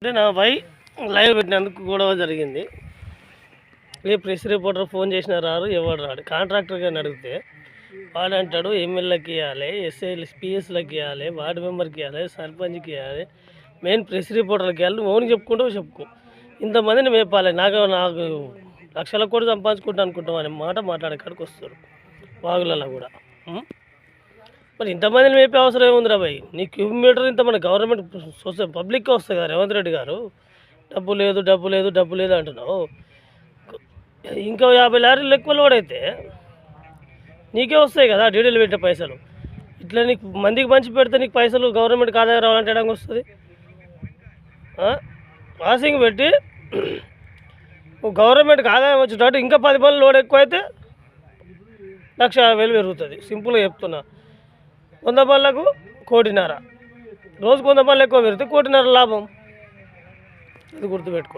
అంటే నా పై లైవ్ పెట్టినందుకు గొడవ జరిగింది. ప్రెస్ రిపోర్టర్ ఫోన్ చేసినా రారు, ఎవరు రాడు. కాంట్రాక్టర్ గారిని అడిగితే వాడు అంటాడు ఎమ్మెల్యేకి ఇవ్వాలి, ఎస్ఐలు పిఎస్లకు ఇవ్వాలి, వార్డు మెంబర్కి ఇవ్వాలి, సర్పంచ్కి ఇవ్వాలి, మెయిన్ ప్రెస్ రిపోర్టర్కి ఇవ్వాలి. ఓన్కి చెప్పుకో ఇంతమందిని మేపాలి, నాకు లక్షల కోటి సంపాదించుకుంటా అనుకుంటాం అనే మాట మాట్లాడేకాడికి వస్తారు వాగులలో కూడా. మరి ఇంతమందిని మేపే అవసరం ఏముందిరా భయ్? నీ క్యూబ్ మీటర్ ఇంత మన గవర్నమెంట్ సొసైటీ పబ్లిక్గా వస్తుంది కదా రేవంత్ రెడ్డి గారు. డబ్బు లేదు డబ్బు లేదు డబ్బు లేదు అంటున్నావు. ఇంకా 50 లారీలు ఎక్కువ లోడ్ అయితే నీకే వస్తాయి కదా డీడీలు పెట్టే పైసలు. ఇట్లా నీకు మందికి పంచి పెడితే నీకు పైసలు గవర్నమెంట్కి ఆదాయం రావాలంటే ఎడంగా వస్తుంది? వాషింగ్ పెట్టి గవర్నమెంట్కి ఆదాయం వచ్చేటట్టు ఇంకా 10 పనులు లోడ్ ఎక్కువ అయితే 1,50,000 పెరుగుతుంది. సింపుల్గా చెప్తున్నా. 100 పనులకు 1,50,00,000, రోజుకు 100 పనులు ఎక్కువ పెరిగితే 1,50,00,000 లాభం. ఇది గుర్తుపెట్టుకోవాలి.